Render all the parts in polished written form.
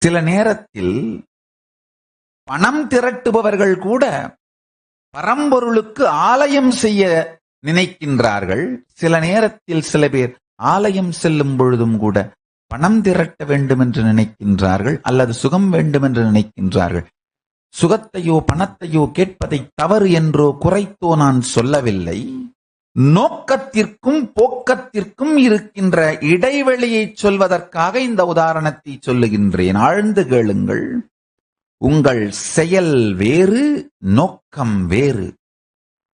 சில நேரத்தில் பணம் திரட்டுபவர்கள் கூட பரம்பொருளுக்கு ஆலயம் செய்ய நினைக்கின்றார்கள். சில நேரத்தில் சில பேர் ஆலயம் செல்லும் பொழுதும் கூட பணம் திரட்ட வேண்டும் என்று நினைக்கின்றார்கள், அல்லது சுகம் வேண்டும் என்று நினைக்கின்றார்கள். சுகத்தையோ பணத்தையோ கேட்பதை தவறு என்றோ குறைத்தோ நான் சொல்லவில்லை. நோக்கத்திற்கும் போக்கத்திற்கும் இருக்கின்ற இடைவெளியை சொல்வதற்காக இந்த உதாரணத்தை சொல்லுகின்றேன். ஆழ்ந்து கேளுங்கள். உங்கள் செயல் வேறு, நோக்கம் வேறு.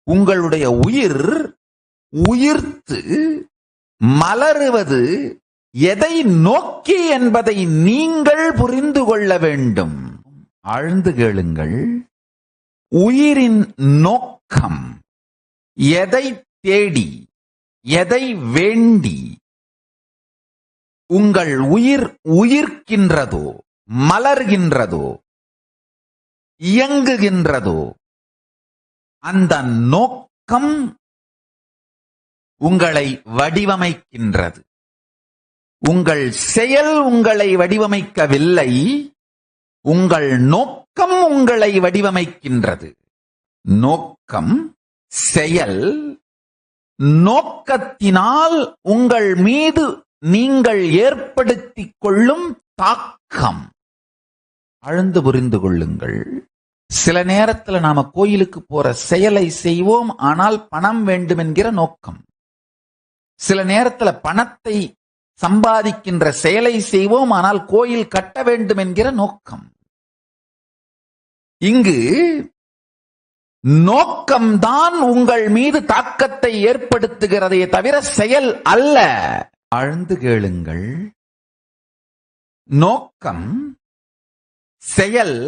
உங்களுடைய உயிர் உயிர்த்து மலருவது எதை நோக்கி என்பதை நீங்கள் புரிந்து கொள்ள வேண்டும். ஆழ்ந்து கேளுங்கள். உயிரின் நோக்கம் எதை தேடி, எதை வேண்டி உங்கள் உயிர் உயிர்க்கின்றதோ, மலர்கின்றதோ, இயங்குகின்றதோ, அந்த நோக்கம் உங்களை வடிவமைக்கின்றது. உங்கள் செயல் உங்களை வடிவமைக்கவில்லை, உங்கள் நோக்கம் உங்களை வடிவமைக்கின்றது. நோக்கம், செயல், நோக்கத்தினால் உங்கள் மீது நீங்கள் ஏற்படுத்திக் கொள்ளும் தாக்கம். ஆழ்ந்து புரிந்து கொள்ளுங்கள். சில நேரத்தில் நாம கோயிலுக்கு போற செயலை செய்வோம், ஆனால் பணம் வேண்டும் என்கிற நோக்கம். சில நேரத்தில் பணத்தை சம்பாதிக்கின்ற செயலை செய்வோம், ஆனால் கோயில் கட்ட வேண்டும் என்கிற நோக்கம். இங்கு நோக்கம்தான் உங்கள் மீது தாக்கத்தை ஏற்படுத்துகிறதே தவிர செயல் அல்ல. ஆழ்ந்து கேளுங்கள். நோக்கம், செயல்,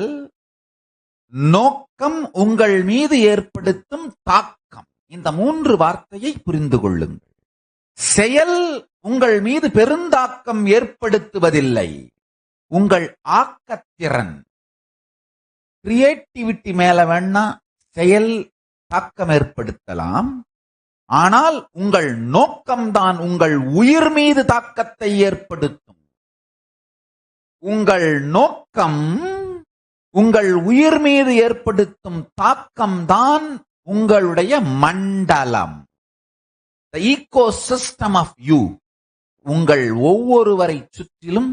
நோக்கம் உங்கள் மீது ஏற்படுத்தும் தாக்கம். இந்த 3 வார்த்தையை புரிந்து கொள்ளுங்கள். செயல் உங்கள் மீது பெருந்தாக்கம் ஏற்படுத்துவதில்லை. உங்கள் ஆக்கத்திறன், கிரியேட்டிவிட்டி மேல வேணா செயல் தாக்கம் ஏற்படுத்தலாம். ஆனால் உங்கள் நோக்கம்தான் உங்கள் உயிர் மீது தாக்கத்தை ஏற்படுத்தும். உங்கள் நோக்கம் உங்கள் உயிர் மீது ஏற்படுத்தும் தாக்கம்தான் உங்களுடைய மண்டலம். The ecosystem of you. உங்கள் ஒவ்வொருவரை சுற்றிலும்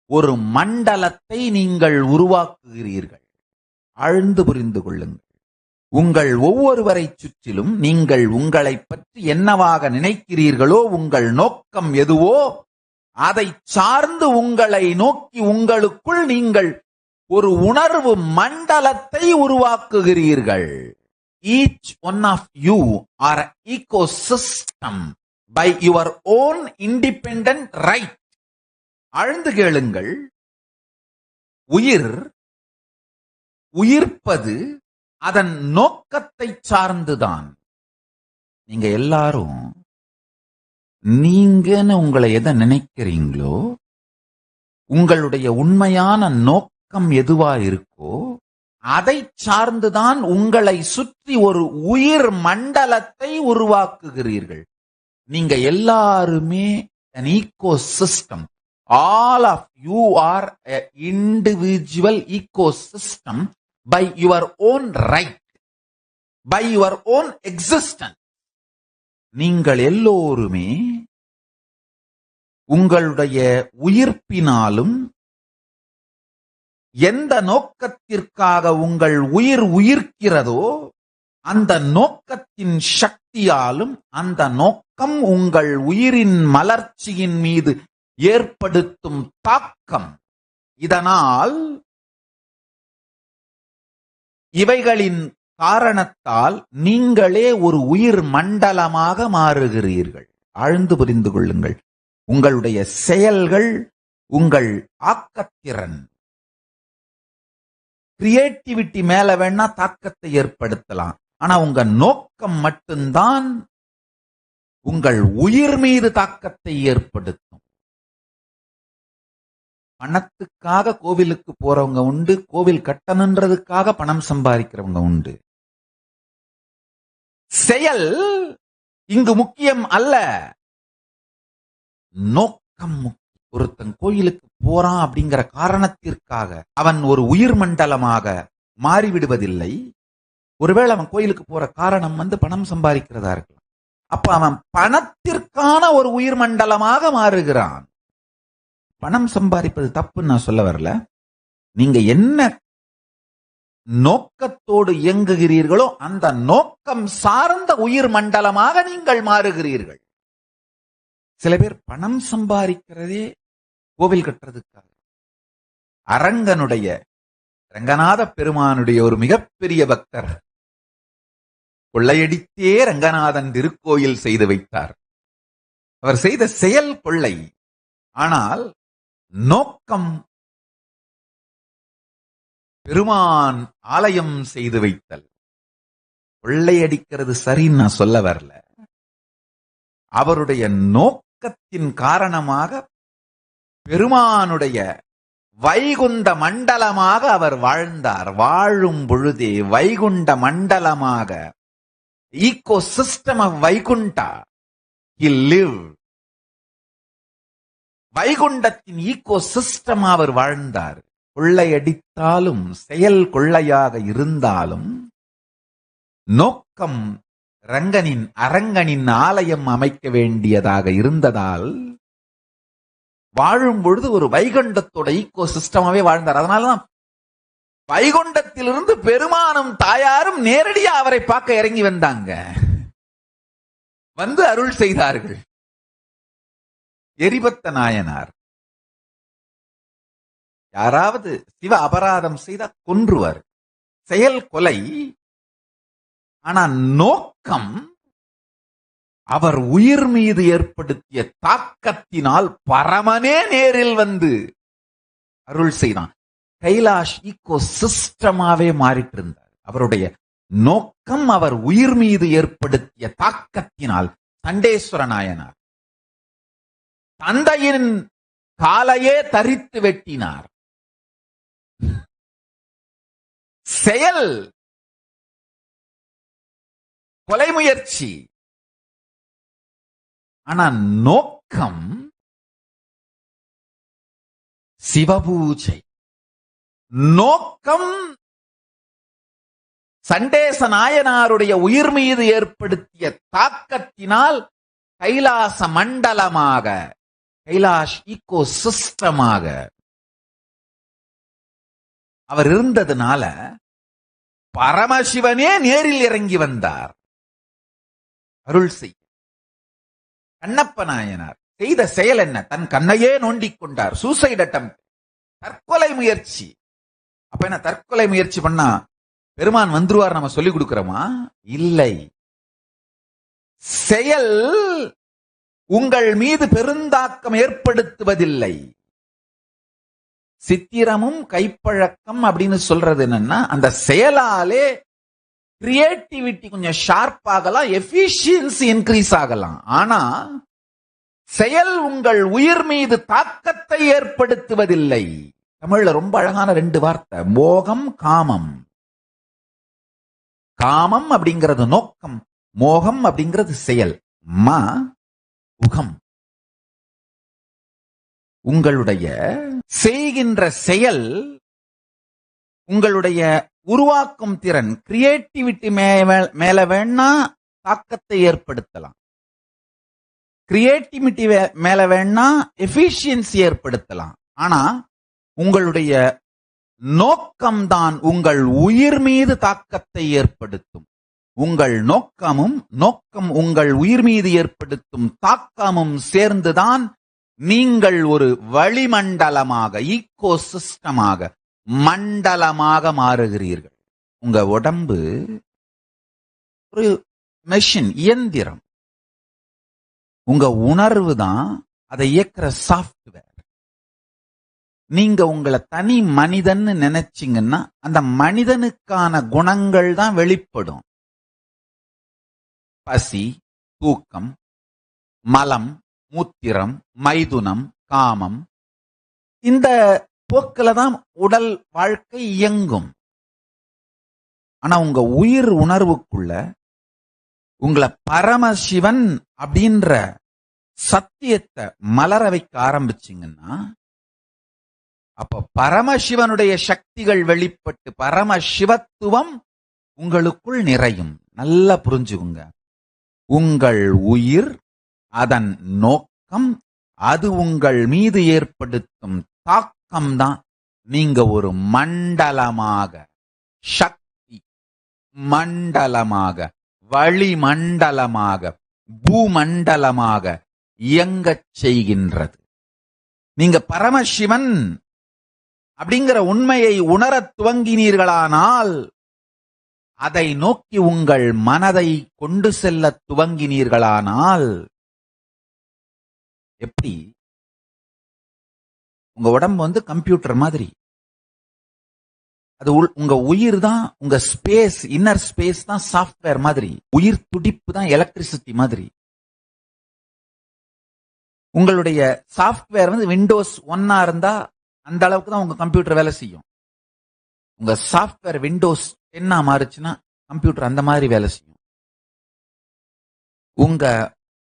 ஒரு மண்டலத்தை நீங்கள் உருவாக்குகிறீர்கள். ஆழ்ந்து புரிந்து கொள்ளுங்கள். உங்கள் ஒவ்வொருவரை சுற்றிலும் நீங்கள் உங்களை பற்றி என்னவாக நினைக்கிறீர்களோ, உங்கள் நோக்கம் எதுவோ, அதை சார்ந்து உங்களை நோக்கி உங்களுக்குள் நீங்கள் ஒரு உணர்வு மண்டலத்தை உருவாக்குகிறீர்கள். Each one of you are an ecosystem by your own independent right. ஆழ்ந்து கேளுங்கள். உயிர் உயிர்ப்பது அதன் நோக்கத்தை சார்ந்துதான். நீங்க எல்லாரும் நீங்கன்னு உங்களை எதை நினைக்கிறீங்களோ, உங்களுடைய உண்மையான நோக்கம் எதுவா இருக்கோ, அதை சார்ந்துதான் உங்களை சுற்றி ஒரு உயிர் மண்டலத்தை உருவாக்குகிறீர்கள். நீங்க எல்லாருமே an ecosystem. All of you are an individual ecosystem by your own right, by your own existence. நீங்கள் எல்லோருமே உங்களுடைய உயிர்ப்பினாலும் எந்த நோக்கத்திற்காக உங்கள் உயிர் உயிர்க்கிறதோ அந்த நோக்கத்தின் சக்தியாலும் அந்த நோக்கம் உங்கள் உயிரின் மலர்ச்சியின் மீது ஏற்படுத்தும் தாக்கம். இதனால் இவைகளின் காரணத்தால் நீங்களே ஒரு உயிர் மண்டலமாக மாறுகிறீர்கள். ஆழ்ந்து புரிந்து கொள்ளுங்கள். உங்களுடைய செயல்கள், உங்கள் ஆக்கத்திறன், கிரியேட்டிவிட்டி மேல வேணா தாக்கத்தை ஏற்படுத்தலாம். ஆனா உங்க நோக்கம் மட்டும்தான் உங்கள் உயிர் மீது தாக்கத்தை ஏற்படுத்தும். பணத்துக்காக கோவிலுக்கு போறவங்க உண்டு, கோவில் கட்டணுன்றதுக்காக பணம் சம்பாதிக்கிறவங்க உண்டு. செயல் இங்கு முக்கியம் அல்ல, நோக்கம் முக்கியம். ஒருத்தன் கோயிலுக்கு போறான் அப்படிங்கிற காரணத்திற்காக அவன் ஒரு உயிர் மண்டலமாக மாறிவிடுவதில்லை. ஒருவேளை அவன் கோயிலுக்கு போற காரணம் பணம் சம்பாதிக்கிறதா இருக்கலாம். அப்ப அவன் பணத்திற்கான ஒரு உயிர் மண்டலமாக மாறுகிறான். பணம் சம்பாதிப்பது தப்புன்னு நான் சொல்ல வரல. நீங்க என்ன நோக்கத்தோடு இயங்குகிறீர்களோ அந்த நோக்கம் சார்ந்த உயிர் மண்டலமாக நீங்கள் மாறுகிறீர்கள். சில பேர் பணம் சம்பாதிக்கிறதே கோவில் கட்டுறதுக்காக. அரங்கனுடைய ரங்கநாத பெருமானுடைய ஒரு மிகப்பெரிய பக்தர் கொள்ளையடித்தே ரங்கநாதன் திருக்கோயில் செய்து வைத்தார். அவர் செய்த செயல் கொள்ளை, ஆனால் நோக்கம் பெருமான் ஆலயம் செய்து வைத்தல். கொள்ளையடிக்கிறது சரின்னு நான் சொல்ல வரல. அவருடைய நோக்கத்தின் காரணமாக பெருமானுடைய வைகுண்ட மண்டலமாக அவர் வாழ்ந்தார். வாழும் பொழுதே வைகுண்ட மண்டலமாக, ecosystem of Vaikunta he lived. வைகுண்டத்தின் ஈகோ சிஸ்டம் அவர் வாழ்ந்தார். கொள்ளையடித்தாலும் செயல் கொள்ளையாக இருந்தாலும் நோக்கம் அரங்கனின் ஆலயம் அமைக்க வேண்டியதாக இருந்ததால் வாழும் பொழுது ஒரு வைகுண்டத்தோட ஈகோ சிஸ்டமாவே வாழ்ந்தார். அதனாலதான் வைகுண்டத்திலிருந்து பெருமானும் தாயாரும் நேரடியா அவரை பார்க்க இறங்கி வந்தாங்க, வந்து அருள் செய்தார்கள். எரிபத்த நாயனார் யாராவது சிவ அபராதம் செய்தா கொன்றுவார். செயல் கொலை, ஆனா நோக்கம் அவர் உயிர் மீது ஏற்படுத்திய தாக்கத்தினால் பரமனே நேரில் வந்து அருள் செய்தான். கைலாஷ் ஈகோ சிஸ்டமாவே மாறிட்டு இருந்தார். அவருடைய நோக்கம் அவர் உயிர் மீது ஏற்படுத்திய தாக்கத்தினால். சண்டேஸ்வர நாயனார் தந்தையின் காலையே தரித்து வெட்டினார். செயல் கொலை முயற்சி, ஆனா நோக்கம் சிவபூஜை. நோக்கம் சண்டேச நாயனாருடைய உயிர் மீது ஏற்படுத்திய தாக்கத்தினால் கைலாச மண்டலமாக, கைலாஷ் ஈகோ சிஸ்டமாக அவர் இருந்ததுனால பரமசிவனே நேரில் இறங்கி வந்தார் அருள் செய்ய. கண்ணப்ப நாயனார் செய்த செயல் என்ன? தன் கண்ணையே நோண்டிக் கொண்டார். சூசைட் அட்டெம்ப்ட், தற்கொலை முயற்சி. அப்ப என்ன, தற்கொலை முயற்சி பண்ணா பெருமான் வந்துருவார் நம்ம சொல்லிக் கொடுக்கிறோமா? இல்லை. செயல் உங்கள் மீது பெருந்தாக்கம் ஏற்படுத்துவதில்லை. சித்திரமும் கைப்பழக்கம் அப்படின்னு சொல்றது என்னன்னா, அந்த செயலாலே கிரியேட்டிவிட்டி கொஞ்சம் ஷார்ப் ஆகலாம், எஃபிஷியன்சி இன்க்ரீஸ் ஆகலாம். ஆனா செயல் உங்கள் உயிர் மீது தாக்கத்தை ஏற்படுத்துவதில்லை. தமிழ்ல ரொம்ப அழகான 2 வார்த்தை, மோகம் காமம். காமம் அப்படிங்கிறது நோக்கம், மோகம் அப்படிங்கிறது செயல். உகம். உங்களுடைய செய்கின்ற செயல் உங்களுடைய உருவாக்கும் திறன், கிரியேட்டிவிட்டி மேல வேணா தாக்கத்தை ஏற்படுத்தலாம், கிரியேட்டிவிட்டி மேல வேணா எஃபிஷியன்சி ஏற்படுத்தலாம். ஆனா உங்களுடைய நோக்கம்தான் உங்கள் உயிர் மீது தாக்கத்தை ஏற்படுத்தும். உங்கள் நோக்கம் உங்கள் உயிர் மீது ஏற்படுத்தும் தாக்கமும் சேர்ந்துதான் நீங்கள் ஒரு வளிமண்டலமாக, ஈகோ சிஸ்டமாக, மண்டலமாக மாறுகிறீர்கள். உங்க உடம்பு ஒரு மெஷின், இயந்திரம். உங்க உணர்வு தான் அதை இயக்குற சாப்ட்வேர். நீங்க உங்களை தனி மனிதன் நினைச்சீங்கன்னா அந்த மனிதனுக்கான குணங்கள் தான் வெளிப்படும். பசி, தூக்கம், மலம், மூத்திரம், மைதுனம், காமம், இந்த போக்கில தான் உடல் வாழ்க்கை இயங்கும். ஆனா உங்க உயிர் உணர்வுக்குள்ள உங்களை பரமசிவன் அப்படின்ற சத்தியத்தை மலர வைக்க ஆரம்பிச்சிங்கன்னா, அப்ப பரமசிவனுடைய சக்திகள் வெளிப்பட்டு பரமசிவத்துவம் உங்களுக்குள் நிறையும். நல்லா புரிஞ்சுக்குங்க. உங்கள் உயிர், அதன் நோக்கம், அது உங்கள் மீது ஏற்படுத்தும் தாக்கம்தான் நீங்க ஒரு மண்டலமாக, சக்தி மண்டலமாக, வளிமண்டலமாக, பூமண்டலமாக இயங்கச் செய்கின்றது. நீங்க பரமசிவன் அப்படிங்கிற உண்மையை உணரத் துவங்கினீர்களானால், அதை நோக்கி உங்கள் மனதை கொண்டு செல்ல துவங்கினீர்களானால், எப்படி உங்க உடம்பு கம்ப்யூட்டர் மாதிரி, அது உங்க உயிர் தான், உங்க ஸ்பேஸ், இன்னர் ஸ்பேஸ் தான் சாஃப்ட்வேர் மாதிரி, உயிர் துடிப்பு தான் எலக்ட்ரிசிட்டி மாதிரி. உங்களுடைய சாஃப்ட்வேர் விண்டோஸ் 1 இருந்தா அந்த அளவுக்கு தான் உங்க கம்ப்யூட்டர் வேலை செய்யும். உங்க சாஃப்ட்வேர் விண்டோஸ் 10 மாறுச்சுன்னா கம்ப்யூட்டர் அந்த மாதிரி வேலை செய்யும். உங்க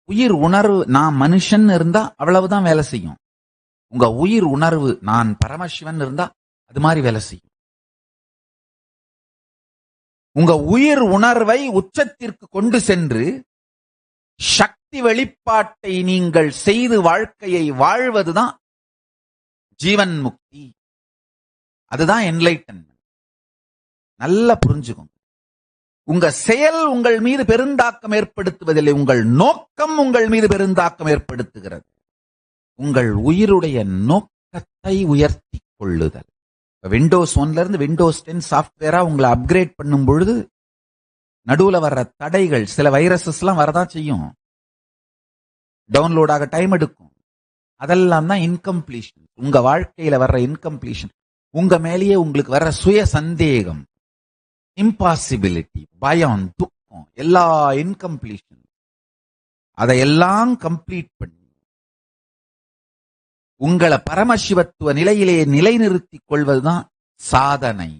உயிர் உணர்வு நான் மனுஷன் இருந்தா அவ்வளவுதான் வேலை செய்யும். உங்க உயிர் உணர்வு நான் பரமசிவன் இருந்தா அது மாதிரி வேலை செய்யும். உங்க உயிர் உணர்வை உச்சத்திற்கு கொண்டு சென்று சக்தி வெளிப்பாட்டை நீங்கள் செய்து வாழ்க்கையை வாழ்வதுதான் ஜீவன் முக்தி. அதுதான் என்லைட்டன்மென்ட். நல்லா புரிஞ்சுக்கோங்க. உங்க செயல் உங்கள் மீது பெருந்தாக்கம் ஏற்படுத்துவதில்லை, உங்கள் நோக்கம் உங்கள் மீது பெருந்தாக்கம் ஏற்படுத்துகிறது. உங்கள் உயிருடைய நோக்கத்தை உயர்த்தி கொள்ளுதல். விண்டோஸ் 1 இருந்து விண்டோஸ் 10 சாஃப்ட்வேரா உங்களை அப்கிரேட் பண்ணும் பொழுது நடுவுல வர்ற தடைகள், சில வைரஸஸ் எல்லாம் வரதான் செய்யும், டவுன்லோட் ஆக டைம் எடுக்கும். அதெல்லாம் தான் இன்கம்ப்ளீஷன். உங்க வாழ்க்கையில வர்ற இன்கம்ப்ளீஷன், உங்க மேலேயே உங்களுக்கு வர்ற சுய சந்தேகம், இம்பாசிபிலிட்டி, பயம், துக்கம், எல்லா இன்கம்ப்ளீஷன், அதையெல்லாம் கம்ப்ளீட் பண்ணி உங்களை பரமசிவத்துவ நிலையிலே நிலைநிறுத்திக் கொள்வதுதான் சாதனை.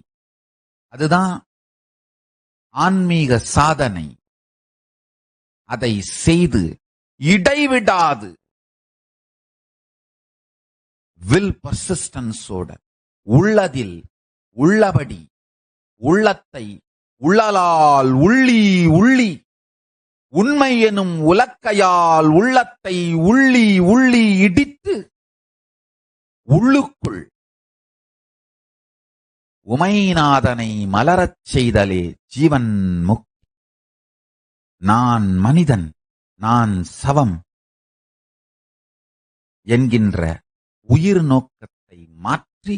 அதுதான் ஆன்மீக சாதனை. அதை செய்து இடைவிடாது வில் பர்சிஸ்டன்ஸோட உள்ளதில் உள்ளபடி உள்ளத்தை உள்ளலால் உள்ளி உள்ளி உண்மை எனும் உலக்கையால் உள்ளத்தை உள்ளி உள்ளி இடித்து உள்ளுக்குள் உமைநாதனை மலரச் செய்தலே ஜீவன் முக்தி. நான் மனிதன், நான் சவம் என்கின்ற உயிர் நோக்கத்தை மாற்றி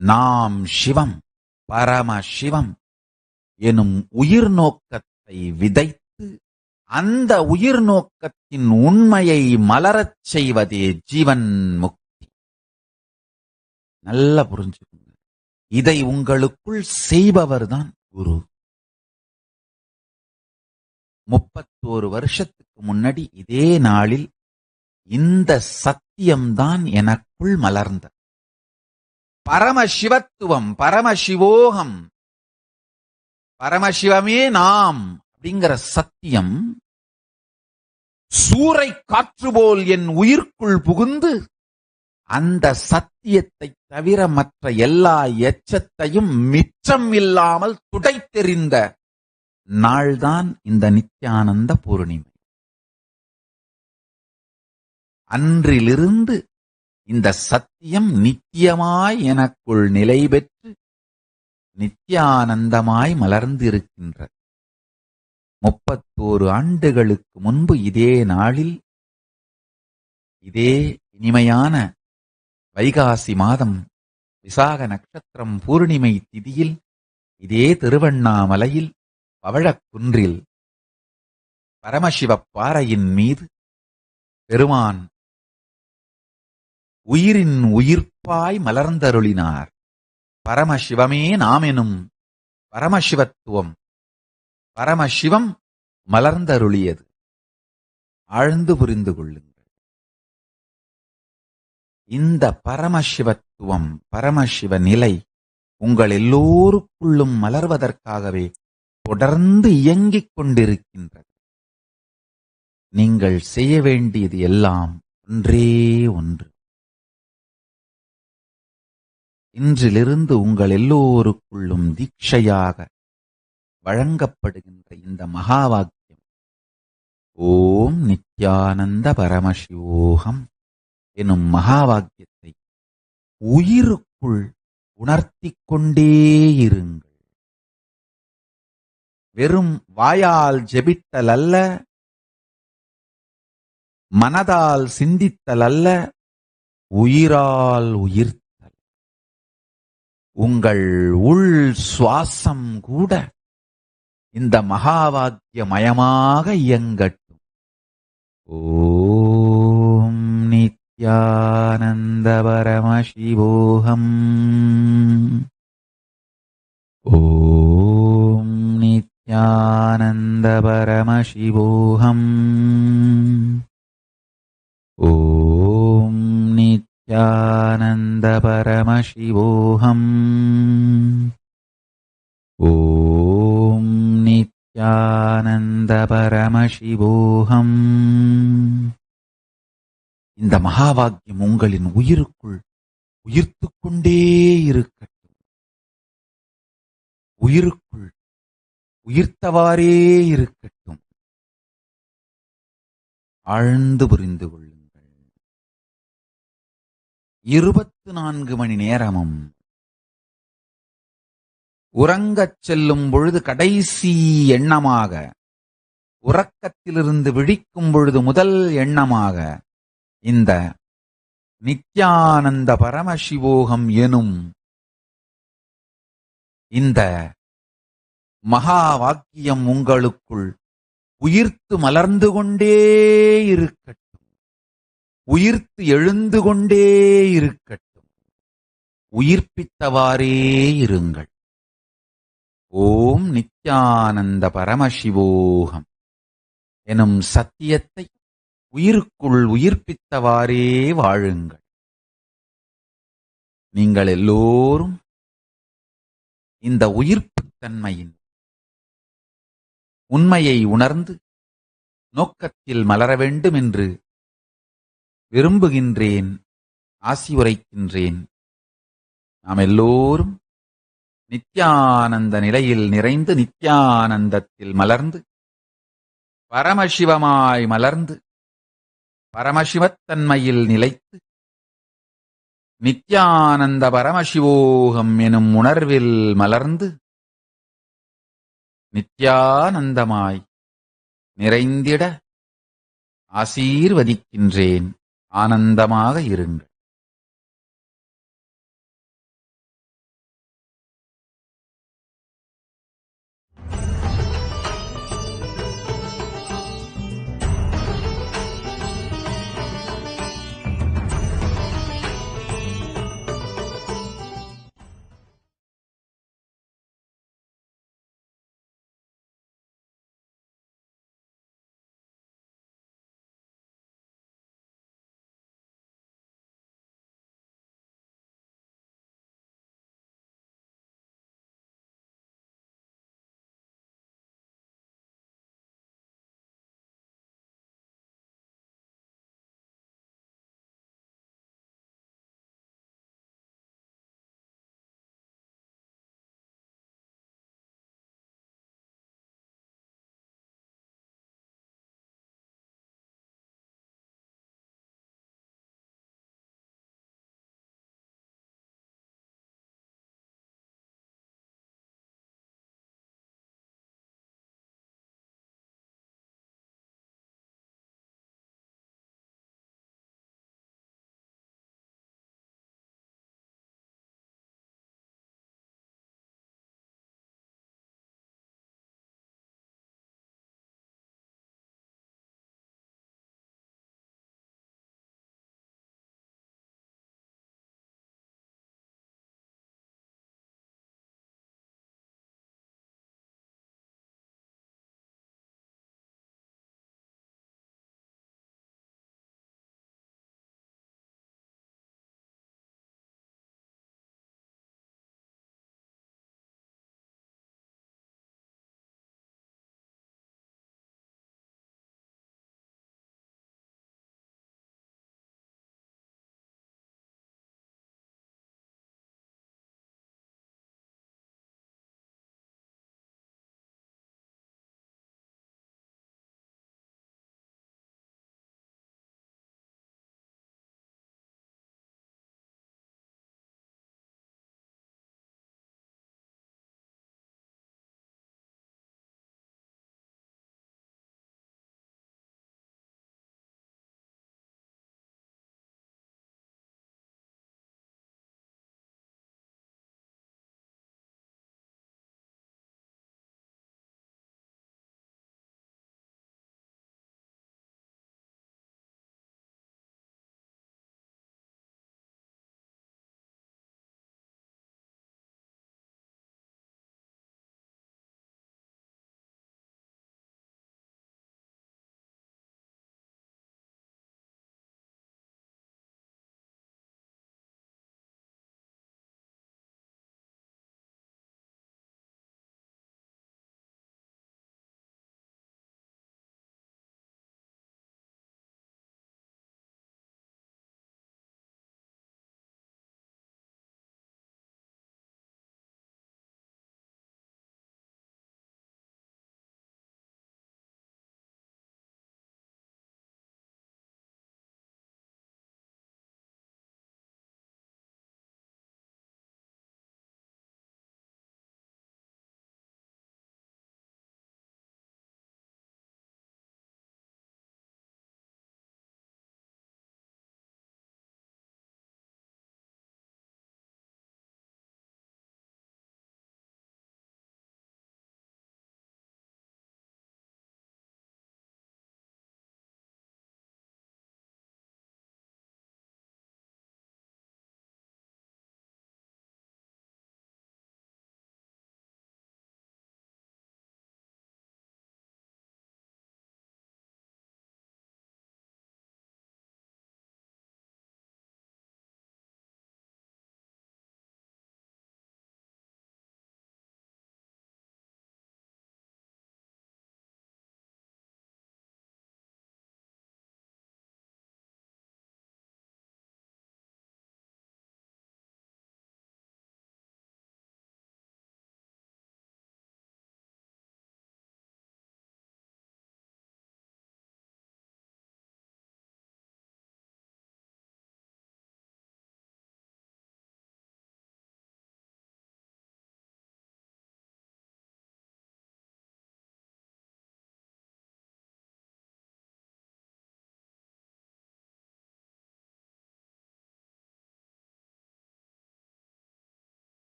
நாம் சிவம், பரமசிவம் எனும் உயிர் நோக்கத்தை விதைத்து அந்த உயிர் நோக்கத்தின் உண்மையை மலரச் செய்வதே ஜீவன் முக்தி. நல்லா புரிஞ்சுக்கோங்க. இதை உங்களுக்குள் செய்பவர்தான் குரு. 31 வருஷத்துக்கு முன்னாடி இதே நாளில் இந்த சத்தியம்தான் எனக்குள் மலர்ந்த பரமசிவத்துவம், பரமசிவோகம், பரமசிவமே நாம் அப்படிங்கிற சத்தியம் சூறை காற்று போல் என் உயிர்க்குள் புகுந்து அந்த சத்தியத்தை தவிர மற்ற எல்லா எச்சத்தையும் மிச்சம் இல்லாமல் துடைத்தெறிந்த நாள்தான் இந்த நித்யானந்த பூர்ணிமை. அன்றிலிருந்து இந்த சத்தியம் நித்தியமாய் எனக்குள் நிலை பெற்று நித்யானந்தமாய் மலர்ந்திருக்கின்ற 31 ஆண்டுகளுக்கு முன்பு இதே நாளில், இதே இனிமையான வைகாசி மாதம் விசாக நட்சத்திரம் பூர்ணிமை திதியில், இதே திருவண்ணாமலையில் பவழக்குன்றில் பரமசிவப் பாறையின் மீது பெருமான் உயிரின் உயிர்ப்பாய் மலர்ந்தருளினார். பரமசிவமே நாம் எனும் பரமசிவத்துவம், பரமசிவம் மலர்ந்தருளியது. ஆழ்ந்து புரிந்து கொள்ளுங்கள். இந்த பரமசிவத்துவம், பரமசிவ நிலை உங்கள் எல்லோருக்குள்ளும் மலர்வதற்காகவே தொடர்ந்து இயங்கிக் கொண்டிருக்கின்றது. நீங்கள் செய்ய வேண்டியது எல்லாம் ஒன்றே ஒன்று. இன்றிலிருந்து உங்கள் எல்லோருக்குள்ளும் தீட்சையாக வழங்கப்படுகின்ற இந்த மகா வாக்கியம் ஓம் நித்யானந்த பரமசிவோகம் எனும் மகா வாக்கியத்தை உயிருக்குள் உணர்த்திக் கொண்டே இருங்கள். வெறும் வாயால் ஜெபித்தல் அல்ல, மனதால் சிந்தித்தல் அல்ல, உயிரால் உயிர்த்தல். உங்கள் உள் சுவாசம் கூட இந்த மகாவாக்கிய மயமாக இயங்கட்டும். ஓம் நித்யானந்த பரமசிவோகம். ஓம் நித்யானந்த பரமசிவோகம். ஓம் நித்யானந்த பரமசிவோகம். ஓம் நித்யானந்த பரமசிவோகம். இந்த மகாவாக்கியம் உங்களின் உயிருக்குள் உயிர்த்துக் கொண்டே இருக்கட்டும். உயிருக்குள் உயிர்த்தவாறே இருக்கட்டும். ஆழ்ந்து புரிந்து கொள்ளுங்கள். 24 மணி நேரமும் உறங்கச் செல்லும் பொழுது கடைசி எண்ணமாக, உறக்கத்திலிருந்து விழிக்கும் பொழுது முதல் எண்ணமாக இந்த நித்யானந்த பரமசிவோகம் எனும் இந்த மகா வாக்கியம் உங்களுக்குள் உயிர்த்து மலர்ந்து கொண்டே இருக்கட்டும். உயிர்த்து எழுந்து கொண்டே இருக்கட்டும். உயிர்ப்பித்தவாறே இருங்கள். ஓம் நித்யானந்த பரமசிவோகம் எனும் சத்தியத்தை உயிருக்குள் உயிர்ப்பித்தவாறே வாழுங்கள். நீங்கள் எல்லோரும் இந்த உயிர்ப்புத்தன்மையின் உண்மையை உணர்ந்து நோக்கத்தில் மலர வேண்டும் என்று விரும்புகின்றேன், ஆசி உரைக்கின்றேன். நாம் எல்லோரும் நித்யானந்த நிலையில் நிறைந்து நித்யானந்தத்தில் மலர்ந்து பரமசிவமாய் மலர்ந்து பரமசிவத்தன்மையில் நிலைத்து நித்யானந்த பரமசிவோகம் எனும் உணர்வில் மலர்ந்து நித்யானந்தமாய் நிறைந்திட ஆசீர்வதிக்கின்றேன். ஆனந்தமாக இருங்கள்.